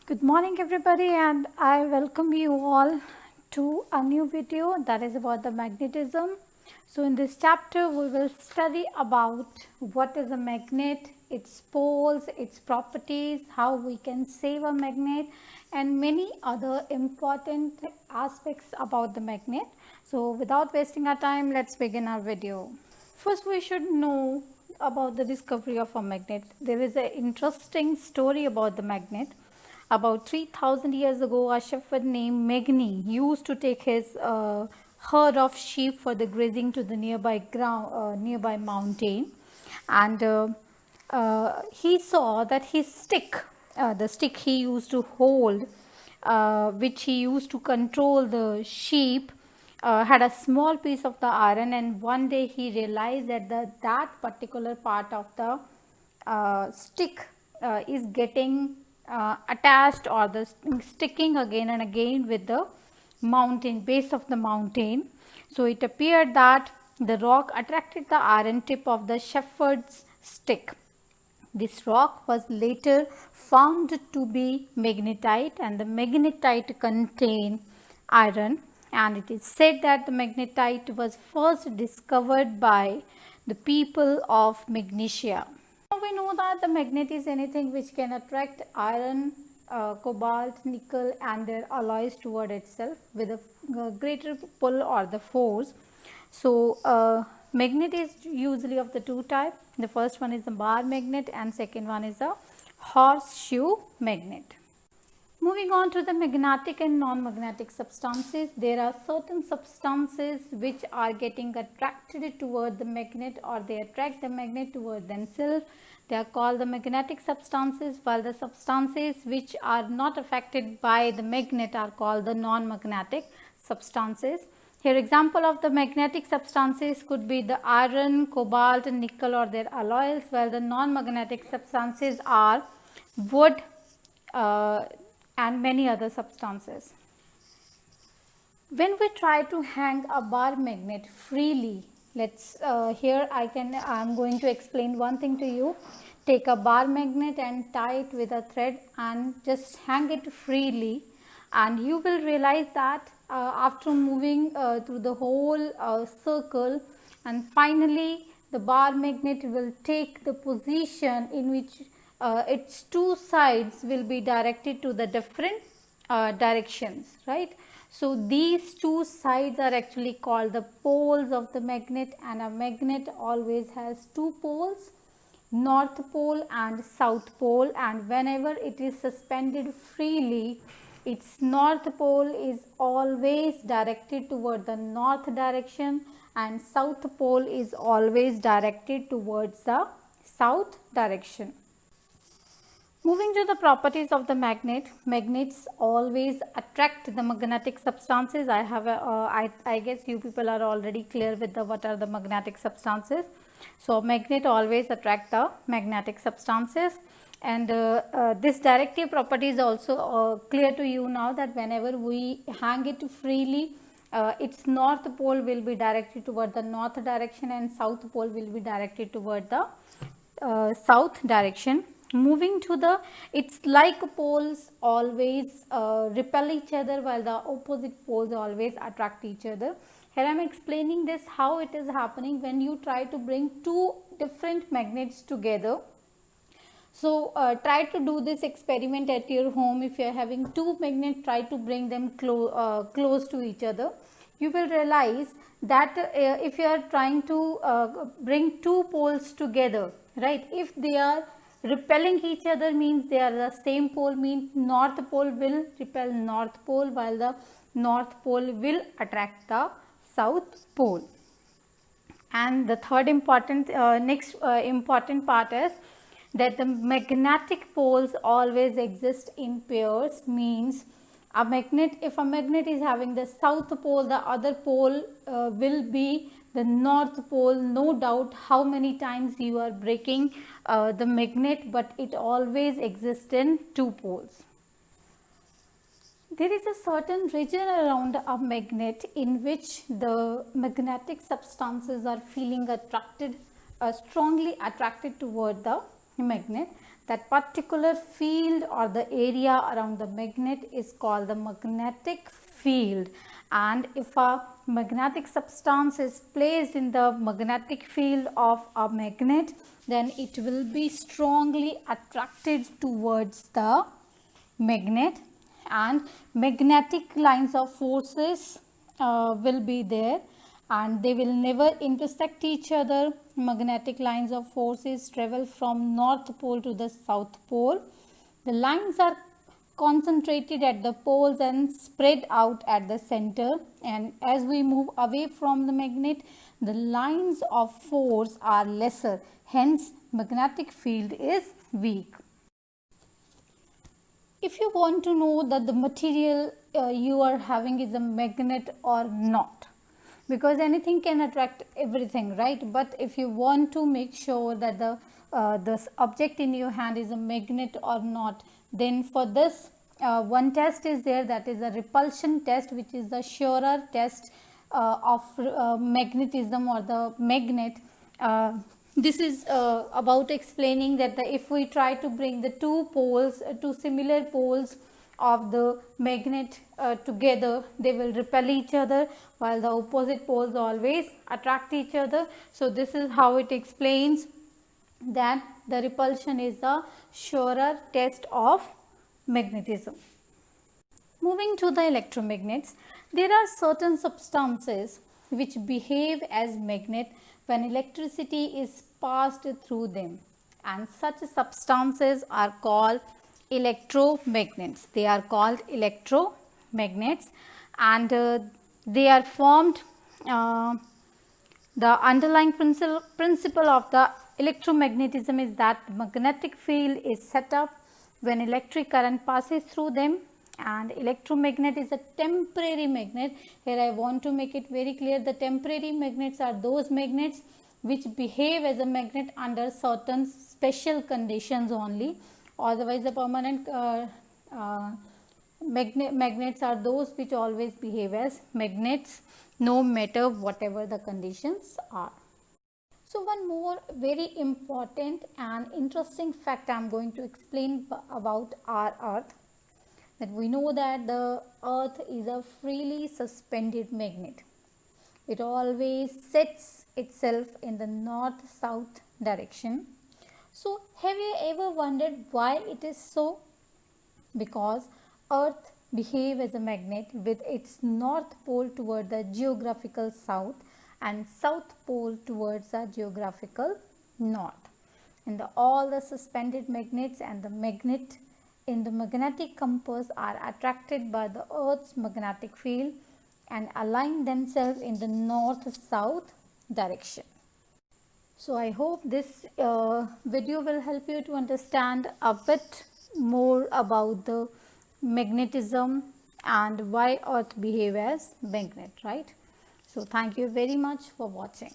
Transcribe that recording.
Good morning everybody, and I welcome you all to a new video that is about the magnetism. So in this chapter we will study about what is a magnet, its poles, its properties, how we can save a magnet, and many other important aspects about the magnet. So without wasting our time, let's begin our video. First we should know about the discovery of a magnet. There is an interesting story about the magnet. About 3000 years ago, a shepherd named Magni used to take his herd of sheep for the grazing to the nearby mountain, and he saw that his stick, the stick he used to hold, which he used to control the sheep, had a small piece of the iron, and one day he realized that that particular part of the stick is getting attached or the sticking again and again with the mountain base of the mountain. So it appeared that the rock attracted the iron tip of the shepherd's stick. This rock was later found to be magnetite, and the magnetite contained iron, and it is said that the magnetite was first discovered by the people of Magnesia. Now we know that the magnet is anything which can attract iron, cobalt, nickel and their alloys toward itself with a greater pull or the force. So magnet is usually of the two types. The first one is a bar magnet and second one is a horseshoe magnet. Moving on to the magnetic and non-magnetic substances, there are certain substances which are getting attracted toward the magnet, or they attract the magnet toward themselves. They are called the magnetic substances, while the substances which are not affected by the magnet are called the non-magnetic substances. Here example of the magnetic substances could be the iron, cobalt, nickel or their alloys, while the non-magnetic substances are wood, and many other substances. When we try to hang a bar magnet freely, I'm going to explain one thing to you. Take a bar magnet and tie it with a thread and just hang it freely, and you will realize that after moving through the whole circle, and finally the bar magnet will take the position in which its two sides will be directed to the different directions, right? So these two sides are actually called the poles of the magnet, and a magnet always has two poles, north pole and south pole, and whenever it is suspended freely, its north pole is always directed toward the north direction and south pole is always directed towards the south direction. Moving to the properties of the magnet, magnets always attract the magnetic substances. I guess you people are already clear with what are the magnetic substances. So magnet always attract the magnetic substances, and this directive property is also clear to you now, that whenever we hang it freely, its north pole will be directed toward the north direction and south pole will be directed toward the south direction. Moving to the, it's like poles always repel each other while the opposite poles always attract each other. Here I am explaining this how it is happening when you try to bring two different magnets together. So try to do this experiment at your home. If you are having two magnets, try to bring them close to each other. You will realize that if you are trying to bring two poles together, right, if they are repelling each other, means they are the same pole, means north pole will repel north pole while the north pole will attract the south pole. And the third important important part is that the magnetic poles always exist in pairs, means a magnet, if a magnet is having the south pole, the other pole will be the north pole. No doubt how many times you are breaking the magnet, but it always exists in two poles. There is a certain region around a magnet in which the magnetic substances are feeling attracted, strongly attracted toward the magnet. That particular field or the area around the magnet is called the magnetic field. And if a magnetic substance is placed in the magnetic field of a magnet, then it will be strongly attracted towards the magnet, and magnetic lines of forces will be there, and they will never intersect each other. Magnetic lines of forces travel from north pole to the south pole. The lines are concentrated at the poles and spread out at the center, and as we move away from the magnet, the lines of force are lesser, hence magnetic field is weak. If you want to know that the material you are having is a magnet or not, because anything can attract everything, right? But if you want to make sure that the object in your hand is a magnet or not, then for this one test is there, that is a repulsion test, which is the surer test of magnetism or the magnet. This is about explaining that if we try to bring the two similar poles of the magnet together, they will repel each other, while the opposite poles always attract each other. So this is how it explains that the repulsion is the surer test of magnetism. Moving to the electromagnets, there are certain substances which behave as magnet when electricity is passed through them, and such substances are called electromagnets. They are called electromagnets, and they are formed. The underlying principle of the electromagnetism is that the magnetic field is set up when electric current passes through them, and electromagnet is a temporary magnet. Here I want to make it very clear, the temporary magnets are those magnets which behave as a magnet under certain special conditions only. Otherwise the permanent magnets are those which always behave as magnets, no matter whatever the conditions are. So one more very important and interesting fact I am going to explain about our earth, that we know that the earth is a freely suspended magnet. It always sets itself in the north-south direction. So have you ever wondered why it is so? Because earth behaves as a magnet with its north pole toward the geographical south and south pole towards the geographical north. And all the suspended magnets and the magnet in the magnetic compass are attracted by the earth's magnetic field and align themselves in the north-south direction. So I hope this video will help you to understand a bit more about the magnetism and why earth behave as magnet, right? So thank you very much for watching.